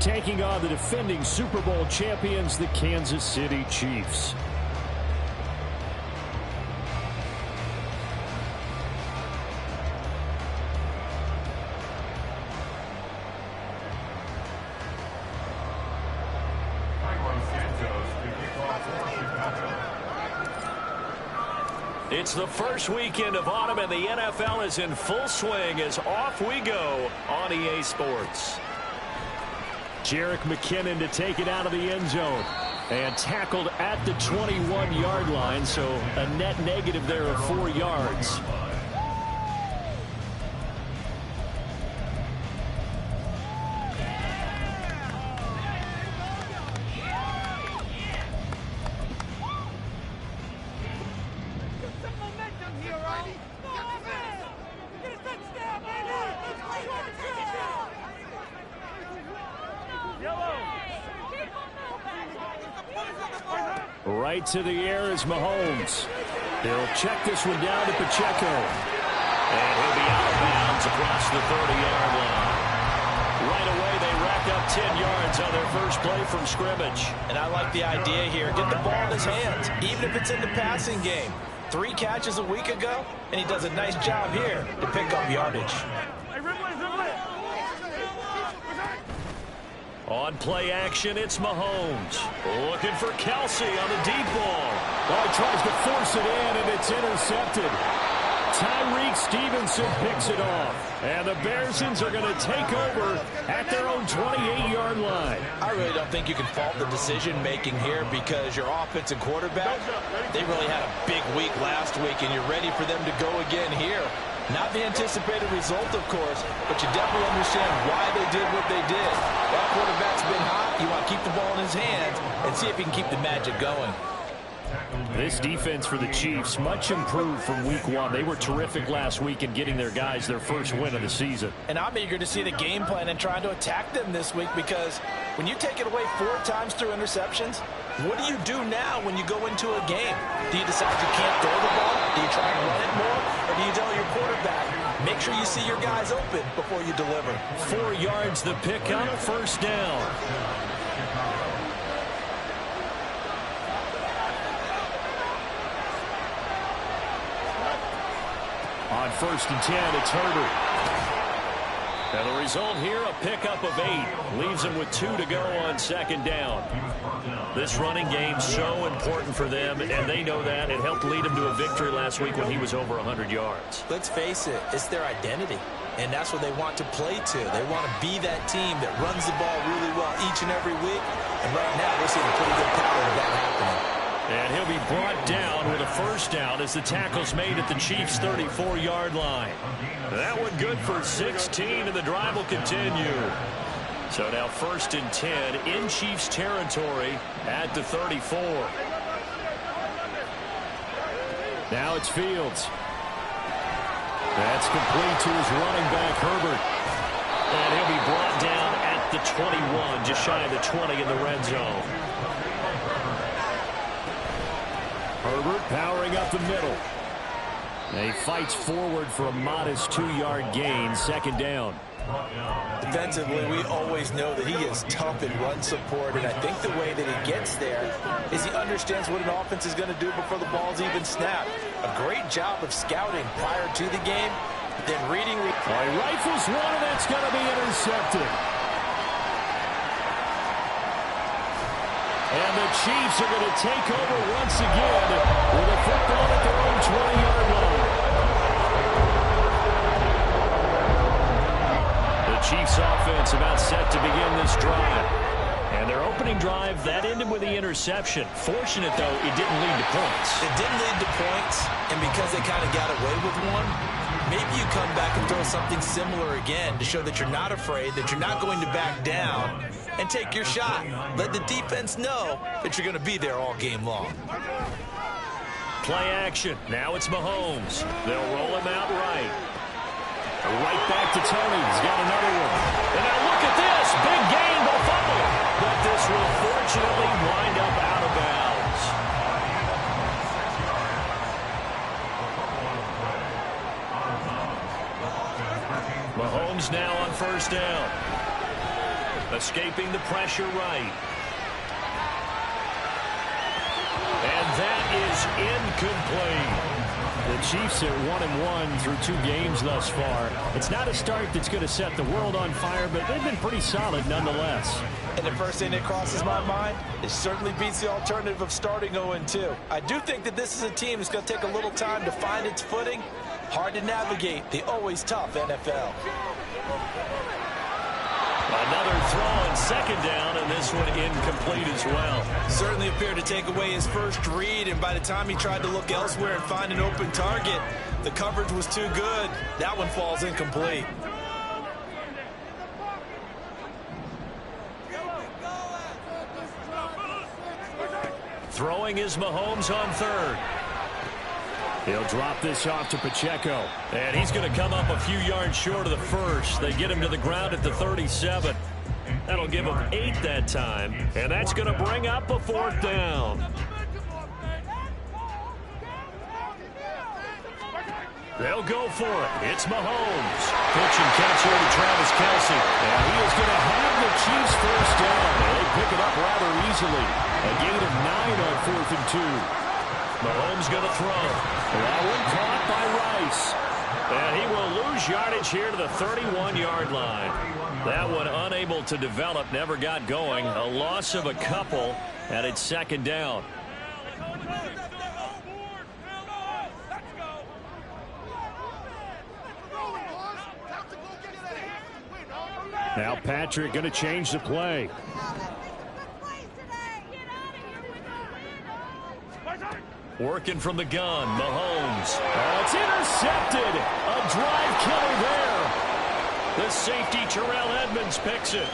taking on the defending Super Bowl champions, the Kansas City Chiefs. It's the first weekend of autumn, and the NFL is in full swing as off we go on EA Sports. Jerick McKinnon to take it out of the end zone. And tackled at the 21-yard line, so a net negative there of 4 yards. Right to the air is Mahomes. He'll check this one down to Pacheco. And he'll be out of bounds across the 30-yard line. Right away, they rack up 10 yards on their first play from scrimmage. And I like the idea here. Get the ball in his hands, even if it's in the passing game. 3 catches a week ago, and he does a nice job here to pick up yardage. On play action, it's Mahomes. Looking for Kelsey on the deep ball. Oh, he tries to force it in, and it's intercepted. Tyreek Stevenson picks it off. And the Bearsons are going to take over at their own 28-yard line. I really don't think you can fault the decision-making here because your offense and quarterback, they really had a big week last week, and you're ready for them to go again here. Not the anticipated result, of course, but you definitely understand why they did what they did. That quarterback's been hot. You want to keep the ball in his hands and see if he can keep the magic going. This defense for the Chiefs, much improved from week 1. They were terrific last week in getting their guys their first win of the season. And I'm eager to see the game plan and trying to attack them this week because when you take it away 4 times through interceptions, what do you do now when you go into a game? Do you decide you can't throw the ball? Do you try and run it more? Or do you tell your quarterback, make sure you see your guys open before you deliver? 4 yards the pickup, first down. On 1st and 10, it's Herbert. And the result here, a pickup of 8. Leaves him with 2 to go on 2nd down. This running game so important for them, and they know that. It helped lead him to a victory last week when he was over 100 yards. Let's face it, it's their identity, and that's what they want to play to. They want to be that team that runs the ball really well each and every week, and right now we're seeing a pretty good pattern of that happening. And he'll be brought down with a first down as the tackle's made at the Chiefs' 34-yard line. That one good for 16, and the drive will continue. So now 1st and 10 in Chiefs territory at the 34. Now it's Fields. That's complete to his running back, Herbert. And he'll be brought down at the 21, just shy of the 20 in the red zone. Herbert powering up the middle. He fights forward for a modest 2-yard gain, 2nd down. Defensively, we always know that he is tough in run support, and I think the way that he gets there is he understands what an offense is going to do before the ball's even snapped. A great job of scouting prior to the game, then reading. He rifles one, and that's going to be intercepted. And the Chiefs are going to take over once again with a football at their own 20-yard line. The Chiefs offense about set to begin this drive. And their opening drive, that ended with the interception. Fortunate, though, it didn't lead to points. It didn't lead to points, and because they kind of got away with one, maybe you come back and throw something similar again to show that you're not afraid, that you're not going to back down, and take your shot. Let the defense know that you're going to be there all game long. Play action. Now it's Mahomes. They'll roll him out right. Right back to Tony. He's got another one. And now look at this. Big gain, but fumble. But this will fortunately wind up out of bounds. Mahomes now on 1st down. Escaping the pressure right. And that is incomplete. The Chiefs are 1-1 through 2 games thus far. It's not a start that's going to set the world on fire, but they've been pretty solid nonetheless. And the first thing that crosses my mind, it certainly beats the alternative of starting 0-2. I do think that this is a team that's going to take a little time to find its footing. Hard to navigate the always tough NFL. Another throw on second down, and this one incomplete as well. Certainly appeared to take away his first read, and by the time he tried to look elsewhere and find an open target, the coverage was too good. That one falls incomplete. Throwing is Mahomes on third. He'll drop this off to Pacheco. And he's going to come up a few yards short of the first. They get him to the ground at the 37. That'll give him 8 that time. And that's going to bring up a 4th down. They'll go for it. It's Mahomes. Pitch and catch here to Travis Kelce. And he is going to have the Chiefs first down. They pick it up rather easily. A gain of 9 on 4th and 2. Mahomes going to throw. That one caught by Rice. And he will lose yardage here to the 31-yard line. That one unable to develop, never got going. A loss of a couple, and it's 2nd down. Now Patrick going to change the play. Working from the gun, Mahomes. Oh, it's intercepted. A drive killer there. The safety, Terrell Edmonds, picks it.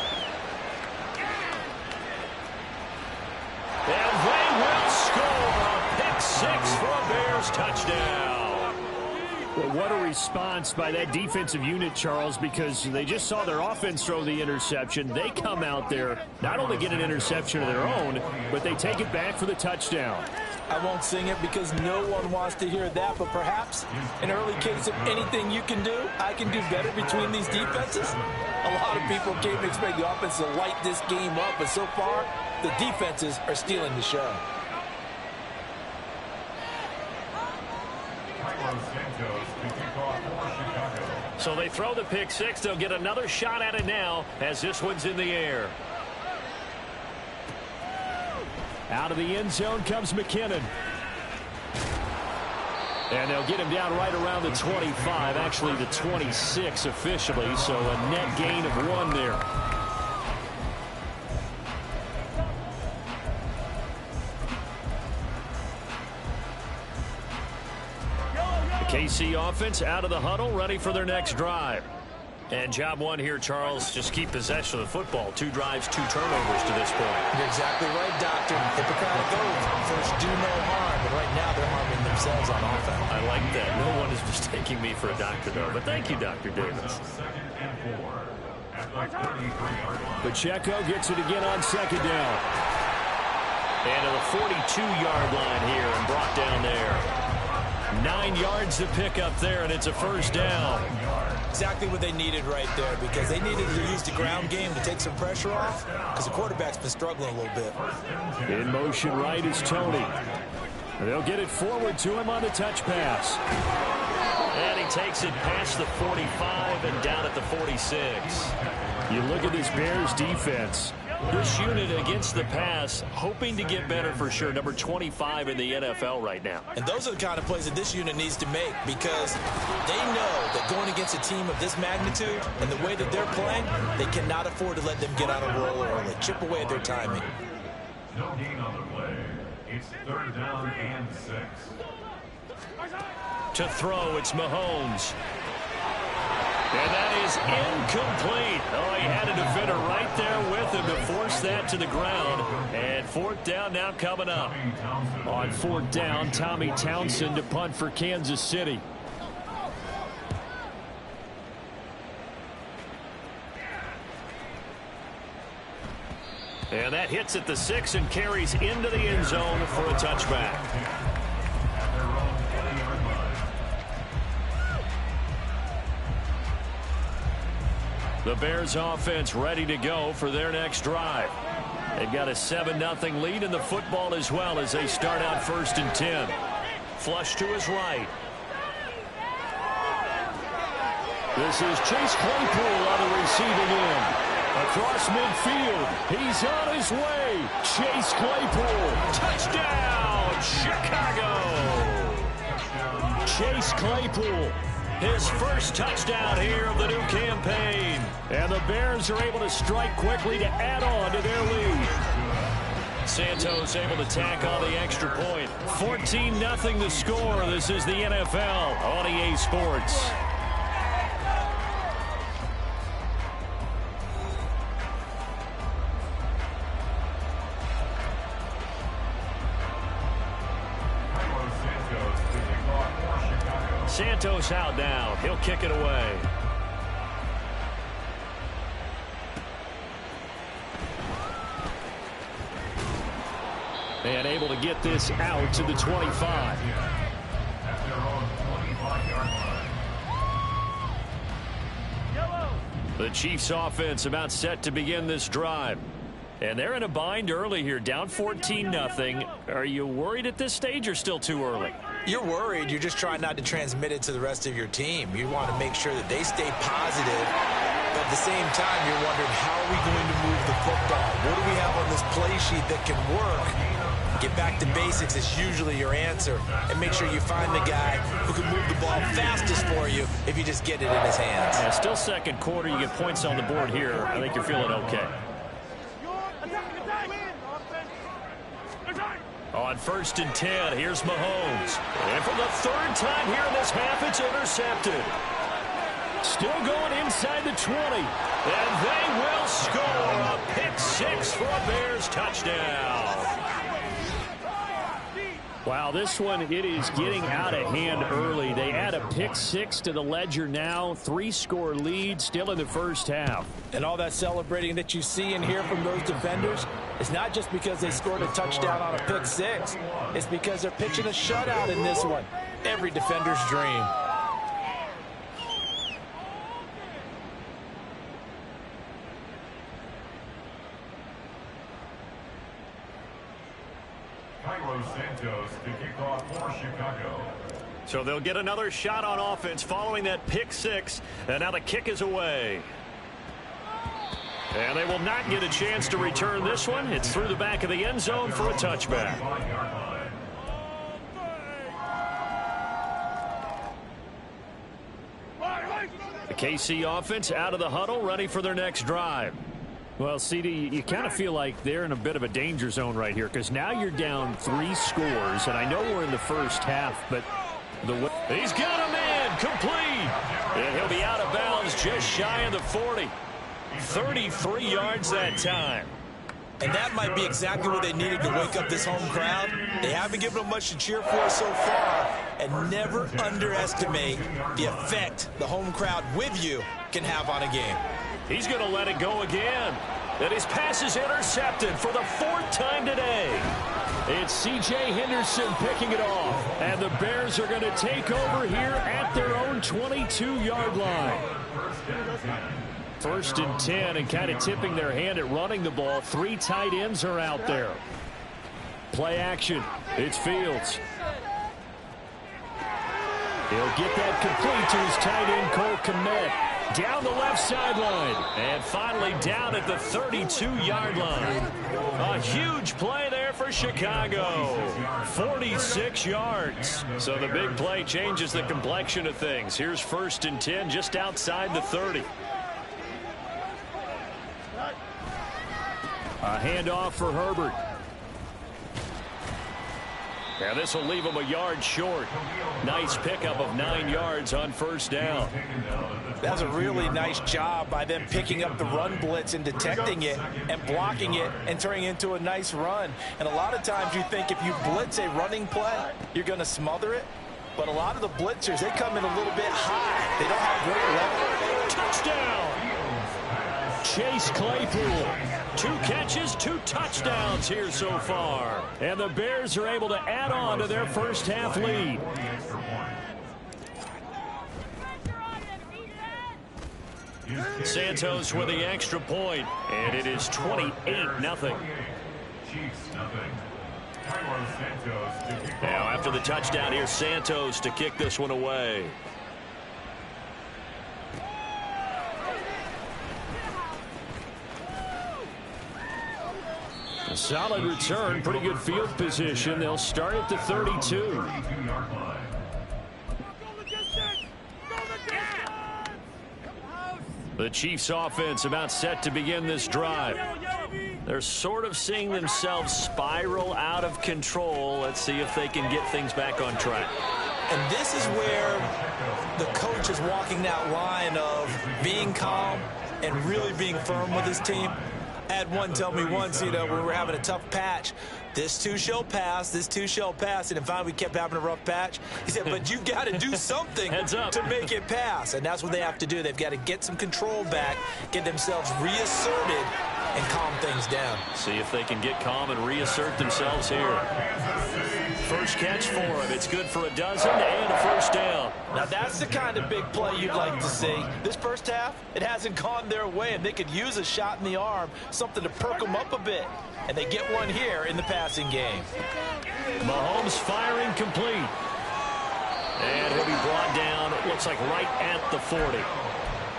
And they will score a pick 6 for a Bears touchdown. Well, what a response by that defensive unit, Charles, because they just saw their offense throw the interception. They come out there, not only get an interception of their own, but they take it back for the touchdown. I won't sing it because no one wants to hear that, but perhaps an early case of anything you can do, I can do better between these defenses. A lot of people came to expect the offense to light this game up, but so far, the defenses are stealing the show. So they throw the pick 6. They'll get another shot at it now as this one's in the air. Out of the end zone comes McKinnon. And they'll get him down right around the 25, actually the 26 officially, so a net gain of 1 there. The KC offense out of the huddle, ready for their next drive. And job 1 here, Charles, just keep possession of the football. 2 drives, 2 turnovers to this point. You're exactly right, Doctor. Hippocratic oath. First, do no harm. But right now, they're harming themselves on offense. I like that. No one is mistaking me for a doctor, though. But thank you, Dr. Davis. Pacheco gets it again on 2nd down. And to the 42-yard line here and brought down there. 9 yards to pick up there, and it's a 1st down. Exactly what they needed right there, because they needed to use the ground game to take some pressure off, because the quarterback's been struggling a little bit. In motion right is Tony. They'll get it forward to him on the touch pass. And he takes it past the 45 and down at the 46. You look at this Bears defense. This unit against the pass, hoping to get better for sure. Number 25 in the NFL right now. And those are the kind of plays that this unit needs to make, because they know that going against a team of this magnitude and the way that they're playing, they cannot afford to let them get on a roll early. Chip away at their timing. No gain on the play. It's 3rd down and 6. To throw, it's Mahomes. And that is incomplete. Oh, he had a defender right there with him to force that to the ground. And 4th down now coming up. On 4th down, Tommy Townsend to punt for Kansas City. And that hits at the 6 and carries into the end zone for a touchback. The Bears offense ready to go for their next drive. They've got a 7-0 lead in the football as well as they start out 1st and 10. Flush to his right. This is Chase Claypool on the receiving end. Across midfield. He's on his way. Chase Claypool. Touchdown, Chicago! Chase Claypool, his first touchdown here of the new campaign. And the Bears are able to strike quickly to add on to their lead. Santos able to tack on the extra point. 14-0 the score. This is the NFL on EA Sports. Santos out now. He'll kick it away. And able to get this out to the 25. The Chiefs offense about set to begin this drive. And they're in a bind early here, down 14-0. Are you worried at this stage or still too early? You're worried. You're just trying not to transmit it to the rest of your team. You want to make sure that they stay positive. But at the same time, you're wondering, how are we going to move the football? What do we have on this play sheet that can work? Get back to basics is usually your answer. And make sure you find the guy who can move the ball fastest for you if you just get it in his hands. Yeah, still second quarter. You get points on the board here. I think you're feeling okay. On 1st and 10, here's Mahomes. And for the 3rd time here in this half, it's intercepted. Still going inside the 20. And they will score a pick-6 for a Bears touchdown. Wow, this one, it is getting out of hand early. They add a pick-6 to the ledger now. 3-score lead still in the first half. And all that celebrating that you see and hear from those defenders, it's not just because they scored a touchdown on a pick-6. It's because they're pitching a shutout in this one. Every defender's dream. Santos to kick off for Chicago. So they'll get another shot on offense following that pick-6. And now the kick is away. And they will not get a chance to return this one. It's through the back of the end zone for a touchback. The KC offense out of the huddle, ready for their next drive. Well, CD, you kind of feel like they're in a bit of a danger zone right here because now you're down 3 scores, and I know we're in the first half, but the way he's got a man complete, and he'll be out of bounds just shy of the 40. 33 yards that time. And that might be exactly what they needed to wake up this home crowd. They haven't given them much to cheer for so far, and never underestimate the effect the home crowd with you can have on a game. He's going to let it go again. And his pass is intercepted for the 4th time today. It's C.J. Henderson picking it off. And the Bears are going to take over here at their own 22-yard line. 1st and 10, and kind of tipping their hand at running the ball. 3 tight ends are out there. Play action. It's Fields. He'll get that complete to his tight end, Cole Kmet. Down the left sideline. And finally down at the 32-yard line. A huge play there for Chicago. 46 yards. So the big play changes the complexion of things. Here's 1st and 10 just outside the 30. A handoff for Herbert. And this will leave him a yard short. Nice pickup of 9 yards on 1st down. That was a really nice job by them picking up the run blitz and detecting it and blocking it and turning it into a nice run. And a lot of times you think if you blitz a running play, you're going to smother it. But a lot of the blitzers, they come in a little bit high. They don't have great level. Touchdown! Chase Claypool. 2 catches, 2 touchdowns here so far. And the Bears are able to add on to their first half lead. Santos with the extra point, and it is 28-0. Chiefs nothing. Carlos Santos to kick Now off. after the touchdown, here's Santos to kick this one away. A solid return, pretty good field position. They'll start at the 32. 32-yard line. The Chiefs offense about set to begin this drive. They're sort of seeing themselves spiral out of control. Let's see if they can get things back on track. And this is where the coach is walking that line of being calm and really being firm with his team. I had one tell me once, when we were having a tough patch, this too shall pass, this too shall pass. And in fact, we kept having a rough patch. He said, but you got to do something to make it pass. And that's what they have to do. They've got to get some control back, get themselves reasserted, and calm things down. See if they can get calm and reassert themselves here. First catch for him. It's good for a dozen and a first down. Now that's the kind of big play you'd like to see. This first half, it hasn't gone their way, and they could use a shot in the arm, something to perk them up a bit. And they get one here in the passing game. Mahomes firing complete. And he'll be brought down, it looks like right at the 40.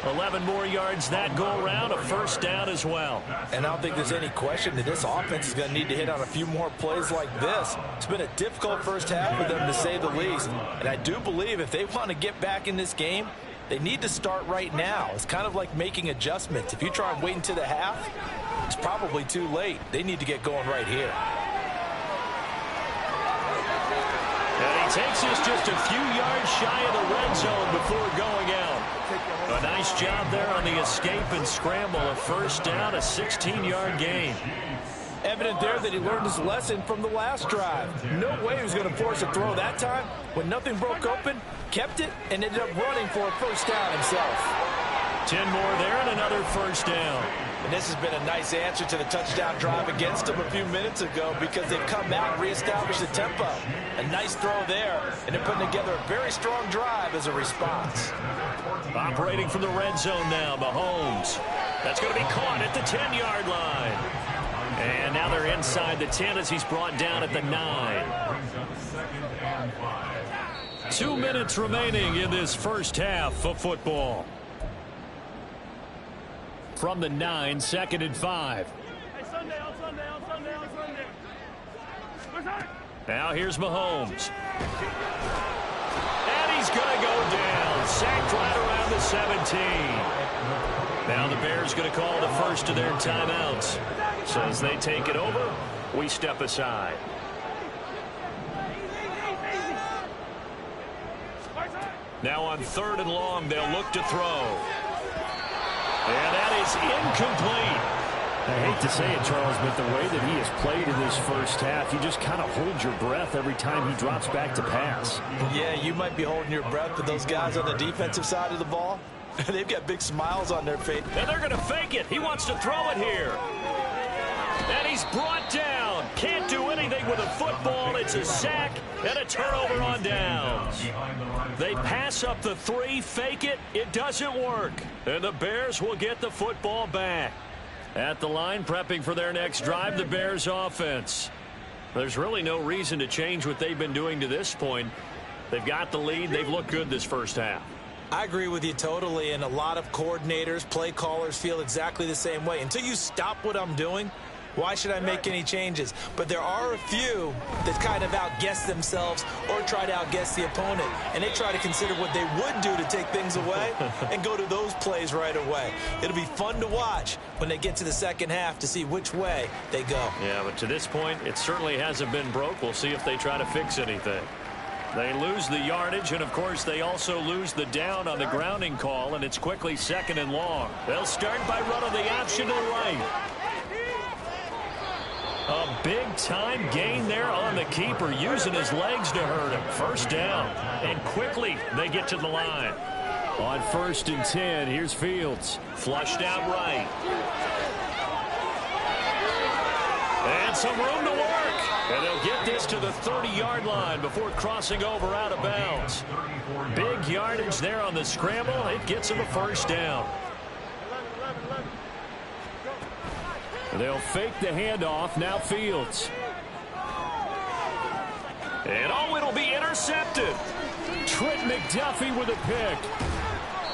11 more yards that go around, a first down as well. And I don't think there's any question that this offense is going to need to hit on a few more plays like this. It's been a difficult first half for them, to say the least. And I do believe if they want to get back in this game, they need to start right now. It's kind of like making adjustments. If you try and wait until the half, it's probably too late. They need to get going right here. And he takes us just a few yards shy of the red zone before going out. A nice job there on the escape and scramble. A first down, a 16-yard gain. Evident there that he learned his lesson from the last drive. No way he was going to force a throw that time. When nothing broke open, kept it, and ended up running for a first down himself. 10 more there and another first down. And this has been a nice answer to the touchdown drive against them a few minutes ago, because they've come out and reestablished the tempo. A nice throw there, and they're putting together a very strong drive as a response. Operating from the red zone now, Mahomes. That's going to be caught at the 10-yard line. And now they're inside the 10 as he's brought down at the 9. 2 minutes remaining in this first half of football. From the 9, 2nd and 5. Now here's Mahomes. And he's going to go down. Sacked right around the 17. Now the Bears going to call the first of their timeouts. So as they take it over, we step aside. Now on 3rd and long, they'll look to throw. And that is incomplete. I hate to say it, Charles, but the way that he has played in this first half, you just kind of hold your breath every time he drops back to pass. Yeah, you might be holding your breath, but those guys on the defensive side of the ball, they've got big smiles on their face. And they're going to fake it. He wants to throw it here. And he's brought down. Can't do anything with a football. It's a sack and a turnover on downs. They pass up the 3, fake it. It doesn't work. And the Bears will get the football back. At the line, prepping for their next drive, the Bears offense. There's really no reason to change what they've been doing to this point. They've got the lead. They've looked good this first half. I agree with you totally, and a lot of coordinators, play callers feel exactly the same way. Until you stop what I'm doing, why should I make any changes? But there are a few that kind of outguess themselves or try to outguess the opponent, and they try to consider what they would do to take things away and go to those plays right away. It'll be fun to watch when they get to the second half to see which way they go. Yeah, but to this point, it certainly hasn't been broke. We'll see if they try to fix anything. They lose the yardage, and, of course, they also lose the down on the grounding call, and it's quickly 2nd and long. They'll start by running the option to the right. A big-time gain there on the keeper, using his legs to hurt him. First down, and quickly they get to the line. On 1st and 10, here's Fields. Flushed out right. And some room to work. And they'll get this to the 30-yard line before crossing over out of bounds. Big yardage there on the scramble. It gets them a first down. They'll fake the handoff. Now Fields. And it'll be intercepted. Trent McDuffie with a pick.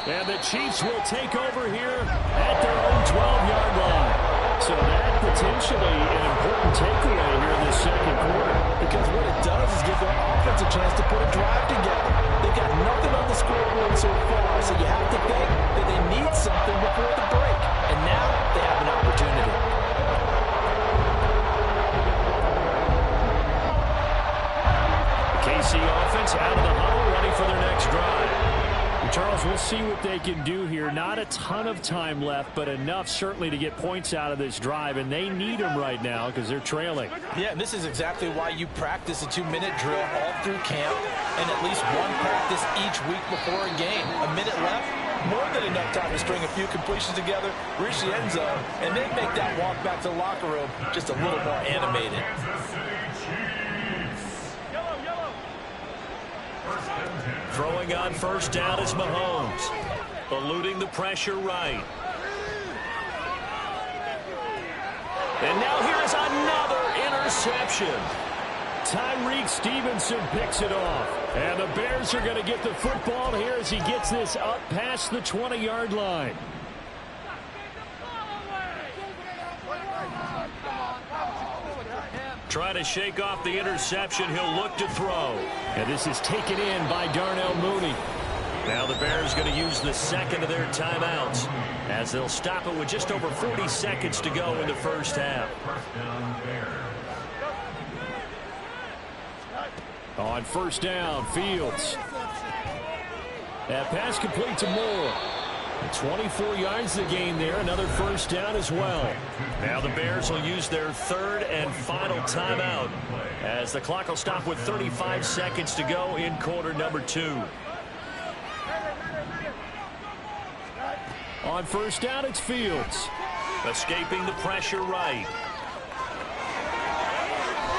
And the Chiefs will take over here at their own 12-yard line. So that potentially an important takeaway here in the second quarter. Because what it does is give their offense a chance to put a drive together. They've got nothing on the scoreboard so far, so you have to think that they need something before the break. And now they have an opportunity. KC offense out of the huddle, ready for their next drive. Charles, we'll see what they can do here. Not a ton of time left, but enough certainly to get points out of this drive, and they need them right now because they're trailing. Yeah, and this is exactly why you practice a 2-minute drill all through camp and at least one practice each week before a game. A minute left, more than enough time to string a few completions together, reach the end zone, and then make that walk back to the locker room just a little more animated. Throwing on first down is Mahomes. Eluding the pressure right. And now here is another interception. Tyreek Stevenson picks it off. And the Bears are going to get the football here as he gets this up past the 20-yard line. Trying to shake off the interception. He'll look to throw. And this is taken in by Darnell Mooney. Now the Bears going to use the second of their timeouts as they'll stop it with just over 40 seconds to go in the first half. On first down, Fields. That pass complete to Moore. 24 yards the gain there. Another first down as well. Now the Bears will use their third and final timeout as the clock will stop with 35 seconds to go in quarter number 2. On first down, it's Fields. Escaping the pressure right.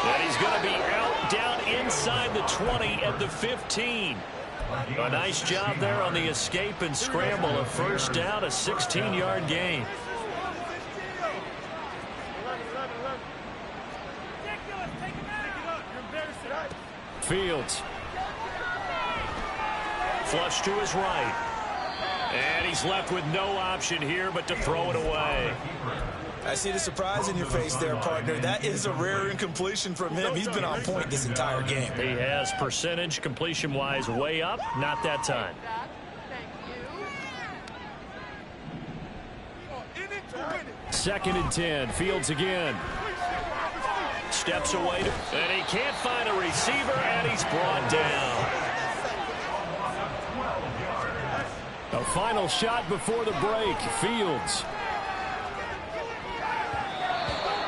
And he's going to be out down inside the 20 at the 15. A nice job there on the escape and scramble. A first down, a 16-yard gain. Fields. Flush to his right. And he's left with no option here but to throw it away. I see the surprise in your face there, partner. That is a rare incompletion from him. He's been on point this entire game. He has percentage completion-wise way up. Not that time. Second and 10. Fields again. Steps away. And he can't find a receiver, and he's brought down. A final shot before the break. Fields.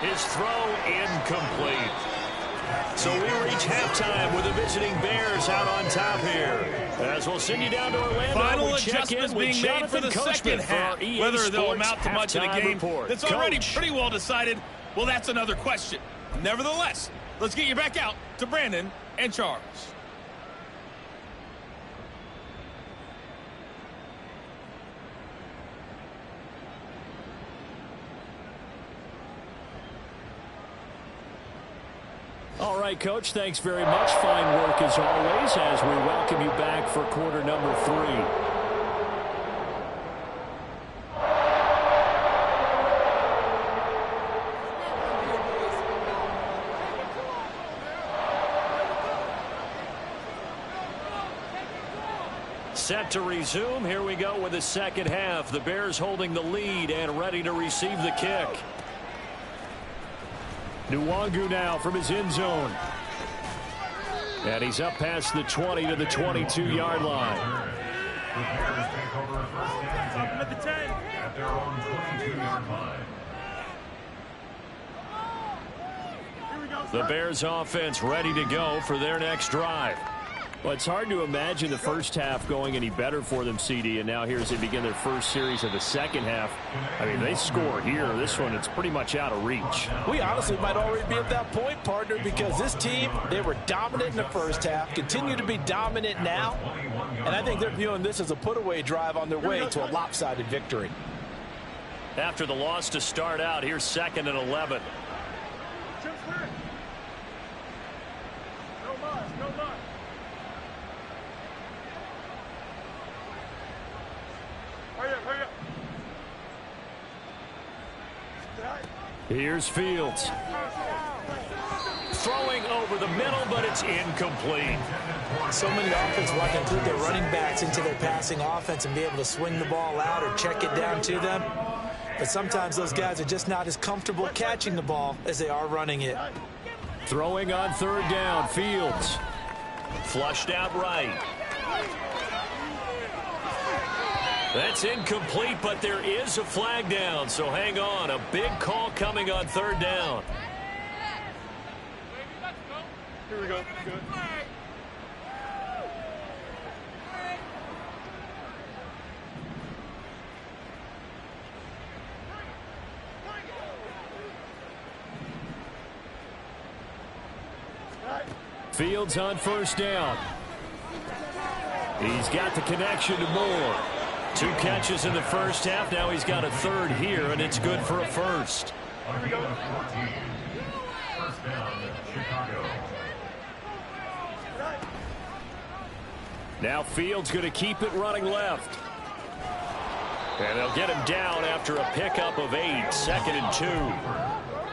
His throw incomplete. So we reach halftime with the visiting Bears out on top here. As we'll send you down to Orlando. Final adjustments being made for the second half. Whether they'll amount to much in a game that's already pretty well decided, well, that's another question. Nevertheless, let's get you back out to Brandon and Charles. All right, Coach, thanks very much. Fine work as always as we welcome you back for quarter number 3. Set to resume. Here we go with the second half. The Bears holding the lead and ready to receive the kick. Nwangu now from his end zone. And he's up past the 20 to the 22-yard line. The Bears take over first and 10 at their own 22-yard line. The Bears offense ready to go for their next drive. Well, it's hard to imagine the first half going any better for them, CD, and now here as they begin their first series of the second half. I mean, they score here. This one, it's pretty much out of reach. We honestly might already be at that point, partner, because this team, they were dominant in the first half, continue to be dominant now, and I think they're viewing this as a put-away drive on their way to a lopsided victory. After the loss to start out, here's 2nd and 11. Here's Fields. Throwing over the middle, but it's incomplete. So many offenses want to include their running backs into their passing offense and be able to swing the ball out or check it down to them. But sometimes those guys are just not as comfortable catching the ball as they are running it. Throwing on 3rd down, Fields. Flushed out right. That's incomplete, but there is a flag down, so hang on. A big call coming on 3rd down. Here we go. Good. Fields on 1st down. He's got the connection to Moore. 2 catches in the 1st half. Now he's got a 3rd here, and it's good for a 1st. First down, Chicago. Now Fields going to keep it running left. And they'll get him down after a pickup of 8. 2nd and 2.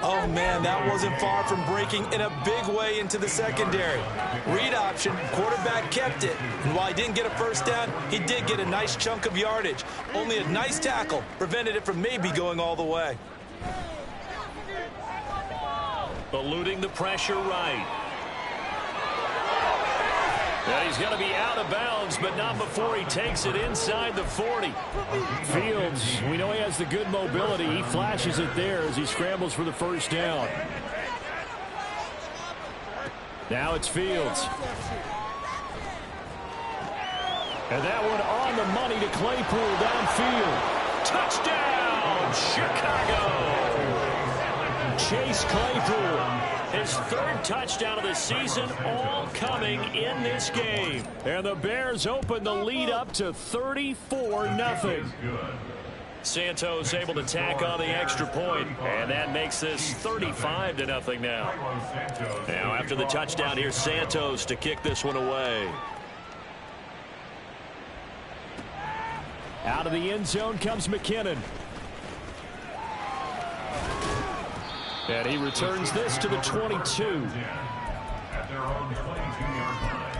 Oh, man, that wasn't far from breaking in a big way into the secondary. Read option, quarterback kept it. And while he didn't get a 1st down, he did get a nice chunk of yardage. Only a nice tackle prevented it from maybe going all the way. Eluding the pressure right. And he's going to be out of bounds, but not before he takes it inside the 40. Fields, we know he has the good mobility. He flashes it there as he scrambles for the 1st down. Now it's Fields. And that one on the money to Claypool downfield. Touchdown, Chicago! Chase Claypool. His 3rd touchdown of the season, all coming in this game. And the Bears open the lead up to 34-0. Santos able to tack on the extra point, and that makes this 35-0 now. Now after the touchdown, here's Santos to kick this one away. Out of the end zone comes McKinnon. And he returns this to the 22. At their own 22-yard line.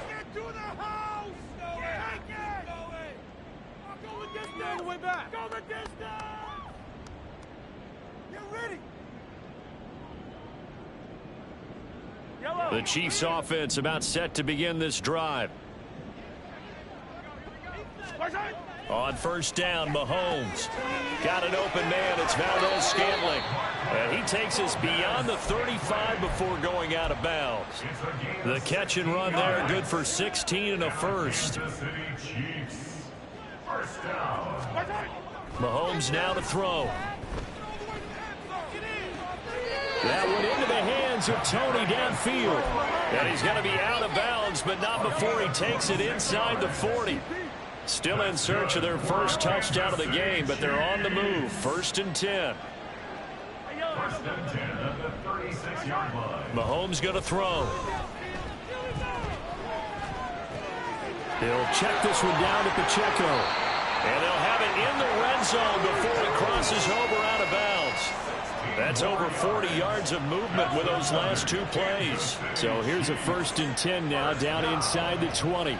Get to the house! Go away! Go the distance! Go the way back! Go the distance! Get ready! Yellow! The Chiefs offense about set to begin this drive. On 1st down, Mahomes. Got an open man. It's Valdez-Scantling. And he takes us beyond the 35 before going out of bounds. The catch and run there, good for 16 and a 1st. Mahomes now to throw. That one into the hands of Tony downfield. And he's going to be out of bounds, but not before he takes it inside the 40. Still in search of their 1st touchdown of the game, but they're on the move. 1st and 10. First and 10 at the 36-yard line. Mahomes going to throw. He'll check this one down to Pacheco. And they'll have it in the red zone before it crosses over out of bounds. That's over 40 yards of movement with those last 2 plays. So here's a 1st and 10 now down inside the 20.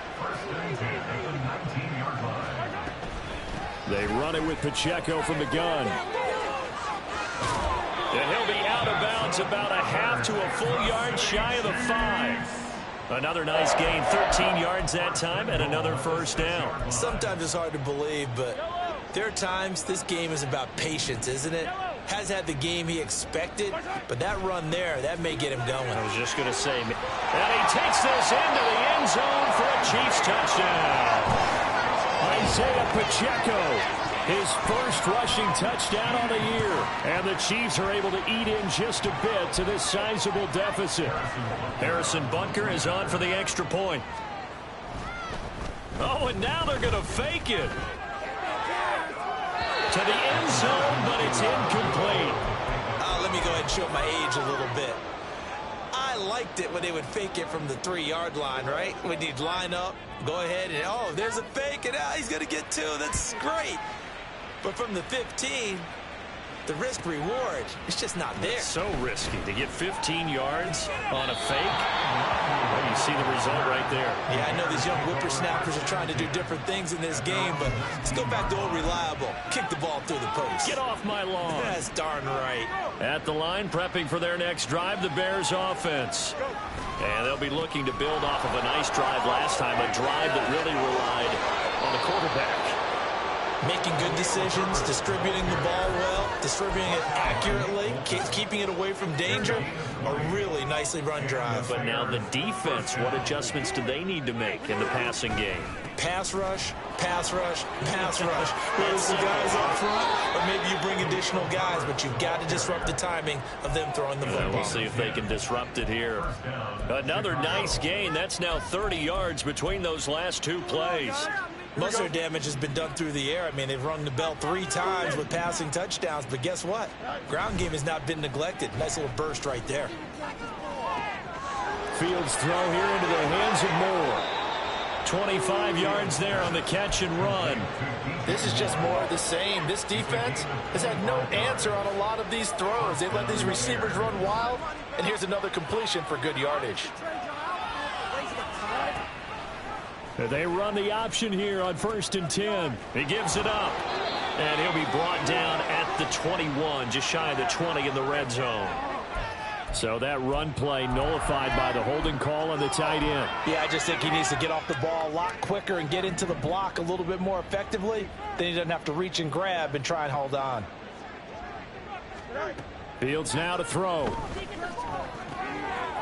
They run it with Pacheco from the gun. And he'll be out of bounds about a half to a full yard shy of the 5. Another nice gain, 13 yards that time, and another 1st down. Sometimes it's hard to believe, but there are times this game is about patience, isn't it? Has had the game he expected, but that run there, that may get him going. I was just going to say, and he takes this into the end zone for a Chiefs touchdown. Isaiah Pacheco, his 1st rushing touchdown on the year. And the Chiefs are able to eat in just a bit to this sizable deficit. Harrison Butker is on for the extra point. Oh, and now they're going to fake it. To the end zone, but it's incomplete. Let me go ahead and show my age a little bit. I liked it when they would fake it from the 3-yard line, right? When you'd line up, go ahead, and oh, there's a fake, and he's going to get 2. That's great. But from the 15, the risk reward, it's just not there. It's so risky to get 15 yards on a fake. Well, you see the result right there. Yeah, I know these young whippersnappers are trying to do different things in this game, but let's go back to old reliable. Kick the ball through the post. Get off my lawn. That's darn right. At the line, prepping for their next drive, the Bears offense. And they'll be looking to build off of a nice drive last time, a drive that really relied on the quarterback. Making good decisions, distributing the ball well, distributing it accurately, keeping it away from danger. A really nicely run drive. But now the defense, what adjustments do they need to make in the passing game? Pass rush, pass rush, pass rush. Whether it's the guys up front, or maybe you bring additional guys, but you've got to disrupt the timing of them throwing the football. We'll see if they can disrupt it here. Another nice gain. That's now 30 yards between those last 2 plays. Most of their damage has been done through the air. I mean, they've rung the bell 3 times with passing touchdowns, but guess what? Ground game has not been neglected. Nice little burst right there. Fields throw here into the hands of Moore. 25 yards there on the catch and run. This is just more of the same. This defense has had no answer on a lot of these throws. They let these receivers run wild, and here's another completion for good yardage. They run the option here on 1st and 10. He gives it up. And he'll be brought down at the 21, just shy of the 20 in the red zone. So that run play nullified by the holding call on the tight end. Yeah, I just think he needs to get off the ball a lot quicker and get into the block a little bit more effectively. Then he doesn't have to reach and grab and try and hold on. Fields now to throw.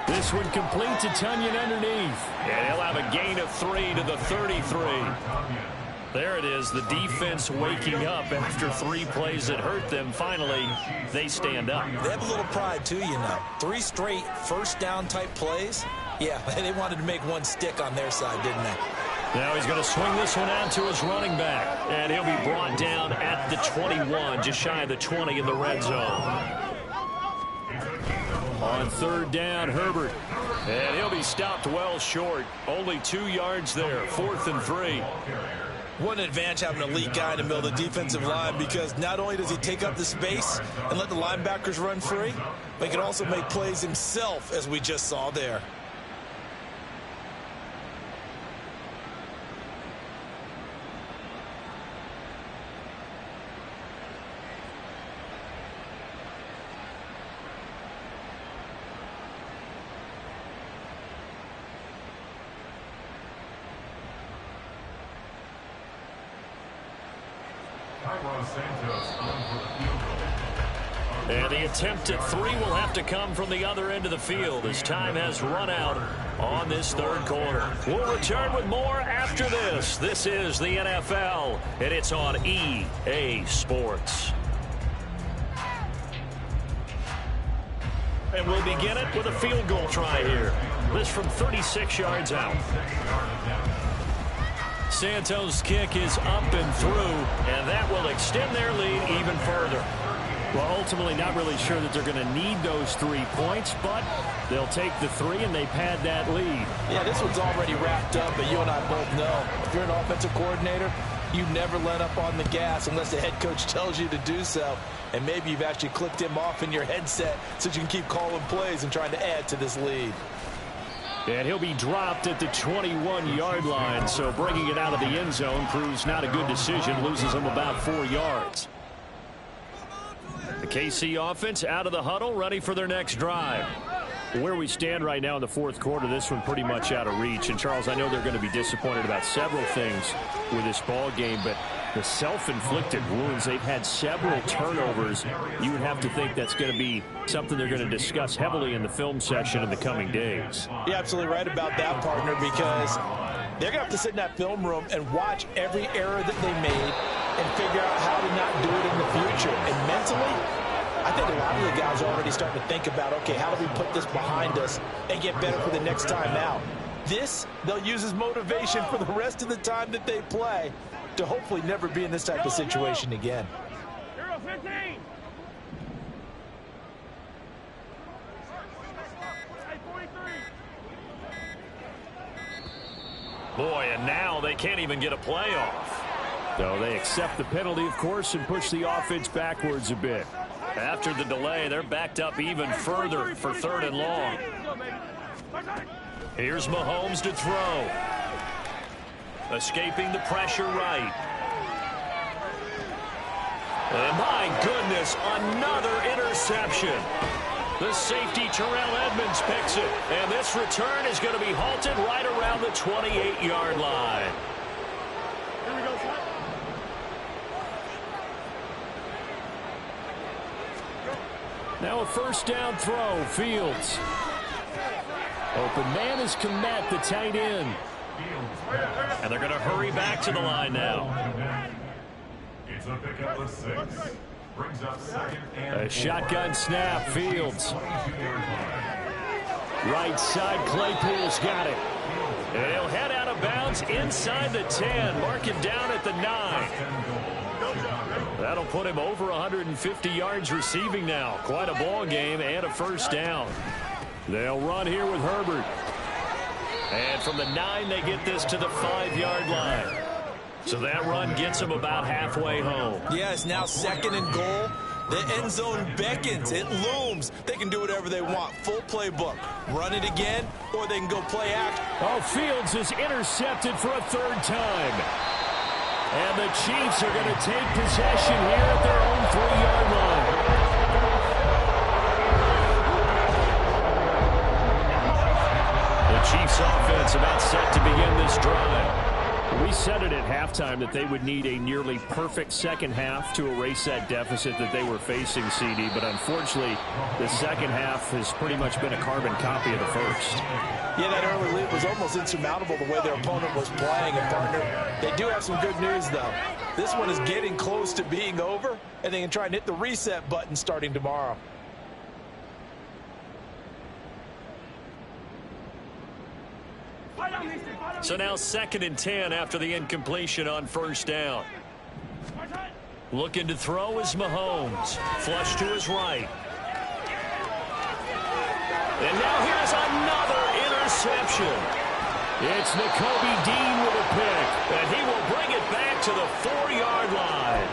This one complete to Tunyon underneath. And he'll have a gain of 3 to the 33. There it is, the defense waking up after 3 plays that hurt them. Finally, they stand up. They have a little pride, too, you know. 3 straight first-down type plays. Yeah, they wanted to make one stick on their side, didn't they? Now he's going to swing this one out to his running back. And he'll be brought down at the 21, just shy of the 20 in the red zone. On 3rd down, Herbert. And he'll be stopped well short. Only 2 yards there, 4th and 3. What an advantage having an elite guy in the middle of the defensive line, because not only does he take up the space and let the linebackers run free, but he can also make plays himself, as we just saw there. And the attempt at 3 will have to come from the other end of the field as time has run out on this 3rd quarter. We'll return with more after this. This is the NFL, and it's on EA Sports. And we'll begin it with a field goal try here. This from 36 yards out. Santos' kick is up and through, and that will extend their lead even further. Well, ultimately not really sure that they're going to need those 3 points, but they'll take the 3 and they pad that lead. Yeah, this one's already wrapped up, but you and I both know if you're an offensive coordinator, you never let up on the gas unless the head coach tells you to do so. And maybe you've actually clicked him off in your headset so you can keep calling plays and trying to add to this lead. And he'll be dropped at the 21-yard line, so bringing it out of the end zone proves not a good decision, loses him about 4 yards. The KC offense out of the huddle, ready for their next drive. Where we stand right now in the 4th quarter, this one pretty much out of reach. And, Charles, I know they're going to be disappointed about several things with this ball game, but the self-inflicted wounds, they've had several turnovers. You would have to think that's going to be something they're going to discuss heavily in the film session in the coming days. You're absolutely right about that, partner, because they're going to have to sit in that film room and watch every error that they made and figure out how to not do it in the future. And mentally, I think a lot of the guys are already starting to think about, okay, how do we put this behind us and get better for the next time out? This, they'll use as motivation for the rest of the time that they play to hopefully never be in this type of situation again. Boy, and now they can't even get a playoff. So they accept the penalty, of course, and push the offense backwards a bit. After the delay, they're backed up even further for 3rd and long. Here's Mahomes to throw. Escaping the pressure right. And my goodness, another interception. The safety, Terrell Edmonds, picks it. And this return is going to be halted right around the 28-yard line. Here we go, son. Now a 1st down throw, Fields. Open man is Kmet, the tight end. And they're going to hurry back to the line now. It's a pickup of 6. Brings up 2nd and A shotgun snap, Fields. Right side, Claypool's got it. And he'll head out of bounds inside the 10. Mark him down at the 9. That'll put him over 150 yards receiving now. Quite a ball game and a 1st down. They'll run here with Herbert. And from the 9, they get this to the 5-yard line. So that run gets them about halfway home. Yes, now 2nd and goal. The end zone beckons. It looms. They can do whatever they want. Full playbook. Run it again, or they can go play action. Oh, Fields is intercepted for a 3rd time. And the Chiefs are going to take possession here at their own 3-yard line. The Chiefs offense about set to begin this drive. We said it at halftime that they would need a nearly perfect second half to erase that deficit that they were facing, CD. But unfortunately, the second half has pretty much been a carbon copy of the first. Yeah, that early lead was almost insurmountable the way their opponent was playing. And, partner, they do have some good news, though. This one is getting close to being over, and they can try and hit the reset button starting tomorrow. So now 2nd and 10 after the incompletion on 1st down. Looking to throw is Mahomes. Flush to his right. And now here's another interception. It's Nakobe Dean with a pick. And he will bring it back to the 4-yard line.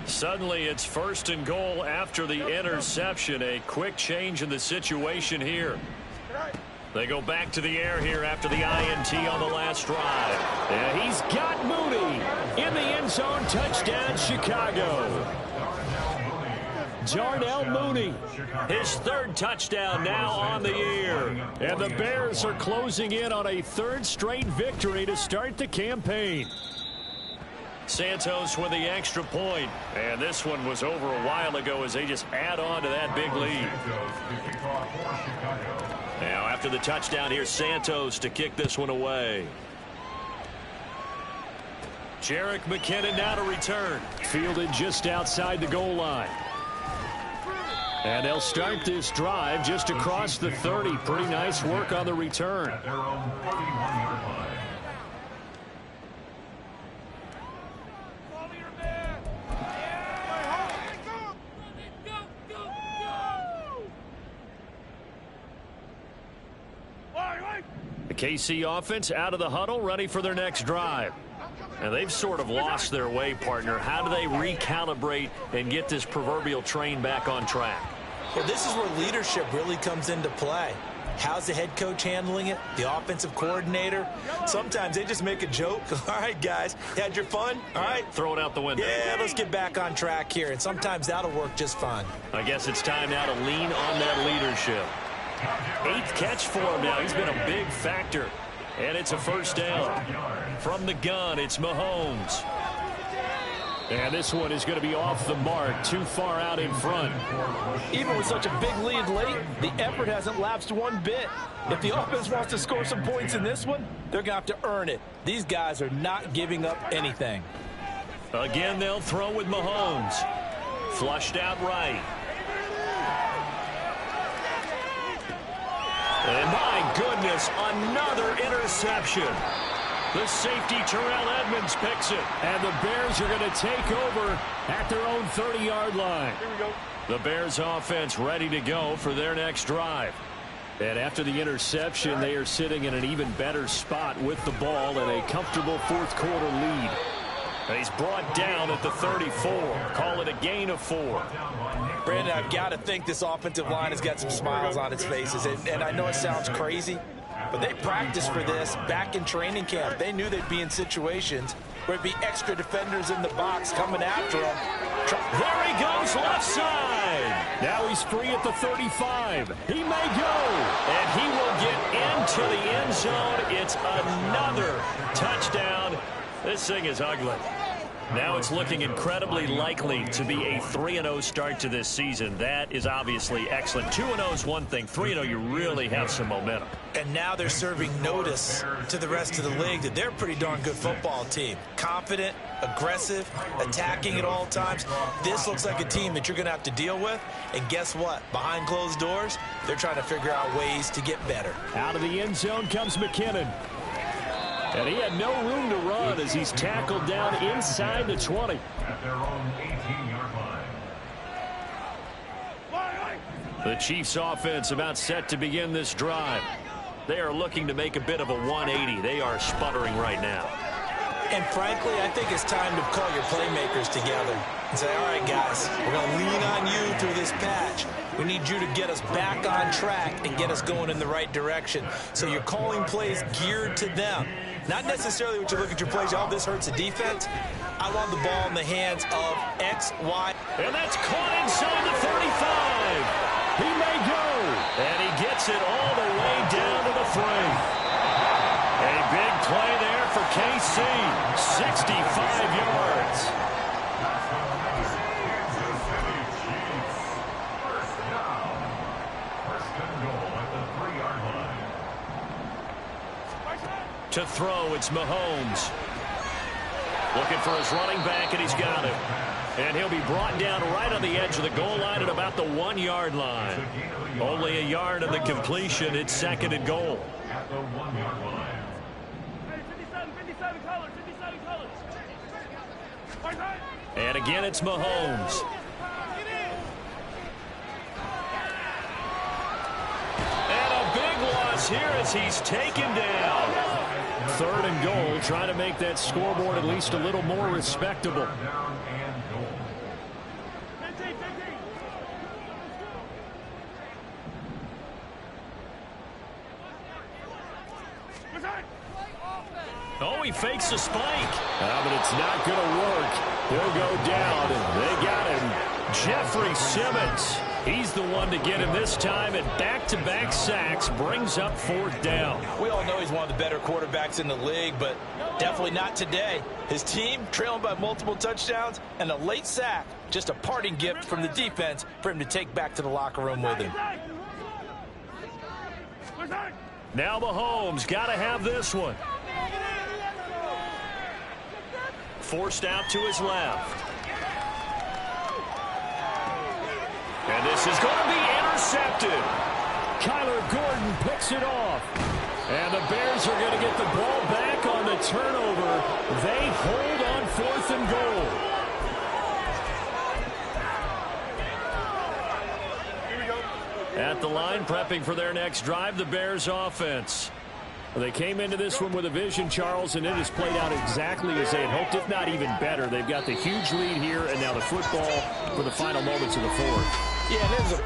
Suddenly, it's 1st and goal after the interception. A quick change in the situation here. They go back to the air here after the INT on the last drive. And he's got Mooney in the end zone. Touchdown, Chicago. Darnell Mooney, his 3rd touchdown now on the year. And the Bears are closing in on a 3rd straight victory to start the campaign. Santos with the extra point. And this one was over a while ago as they just add on to that big lead. Now after the touchdown, here's Santos to kick this one away. Jerick McKinnon now to return. Fielded just outside the goal line. And they'll start this drive just across the 30. Pretty nice work on the return. At their own 31-yard line. The KC offense out of the huddle, ready for their next drive. And they've sort of lost their way, partner. How do they recalibrate and get this proverbial train back on track? Well, this is where leadership really comes into play. How's the head coach handling it? The offensive coordinator? Sometimes they just make a joke. All right, guys, had your fun? All right. Throw it out the window. Yeah, let's get back on track here. And sometimes that'll work just fine. I guess it's time now to lean on that leadership. 8th catch for him now. He's been a big factor. And it's a 1st down. From the gun, it's Mahomes. And this one is going to be off the mark, too far out in front. Even with such a big lead late, the effort hasn't lapsed one bit. If the offense wants to score some points in this one, they're going to have to earn it. These guys are not giving up anything. Again, they'll throw with Mahomes. Flushed out right. And my goodness, another interception. The safety, Terrell Edmonds, picks it. And the Bears are going to take over at their own 30-yard line. Here we go. The Bears offense ready to go for their next drive. And after the interception, they are sitting in an even better spot with the ball and a comfortable fourth-quarter lead. He's brought down at the 34. Call it a gain of 4. Brandon, I've got to think this offensive line has got some smiles on its faces. And I know it sounds crazy, but they practiced for this back in training camp. They knew they'd be in situations where there'd be extra defenders in the box coming after them. There he goes, left side. Now he's free at the 35. He may go. And he will get into the end zone. It's another touchdown. This thing is ugly. Now it's looking incredibly likely to be a 3-0 start to this season. That is obviously excellent. 2-0 is one thing. 3-0, you really have some momentum. And now they're serving notice to the rest of the league that they're a pretty darn good football team. Confident, aggressive, attacking at all times. This looks like a team that you're going to have to deal with. And guess what? Behind closed doors, they're trying to figure out ways to get better. Out of the end zone comes McKinnon. And he had no room to run as he's tackled down inside the 20. At their own 18-yard line. The Chiefs offense about set to begin this drive. They are looking to make a bit of a 180. They are sputtering right now. And frankly, I think it's time to call your playmakers together and say, all right, guys, we're going to lean on you through this patch. We need you to get us back on track and get us going in the right direction. So you're calling plays geared to them. Not necessarily when you look at your plays, oh, this hurts the defense. I want the ball in the hands of X, Y. And that's caught inside the 35. He may go. And he gets it all the way down to the 3. A big play there for KC. 65 yards. To throw, it's Mahomes. Looking for his running back, and he's got him. And he'll be brought down right on the edge of the goal line at about the 1-yard line. Only a yard of the completion. It's 2nd and goal. At the 1-yard line. 57 colors. And again, it's Mahomes. And a big loss here as he's taken down. 3rd and goal, trying to make that scoreboard at least a little more respectable. Down and goal. Oh, he fakes a spike. But it's not going to work. He'll go down, and they got him. Jeffrey Simmons. He's the one to get him this time, and back-to-back sacks brings up 4th down. We all know he's one of the better quarterbacks in the league, but definitely not today. His team trailing by multiple touchdowns, and a late sack, just a parting gift from the defense for him to take back to the locker room with him. Now Mahomes got to have this one. Forced out to his left. And this is going to be intercepted. Kyler Gordon picks it off. And the Bears are going to get the ball back on the turnover. They hold on 4th and goal. At the line, prepping for their next drive, the Bears offense. They came into this one with a vision, Charles, and it has played out exactly as they had hoped, if not even better. They've got the huge lead here, and now the football for the final moments of the 4th. Yeah, there's a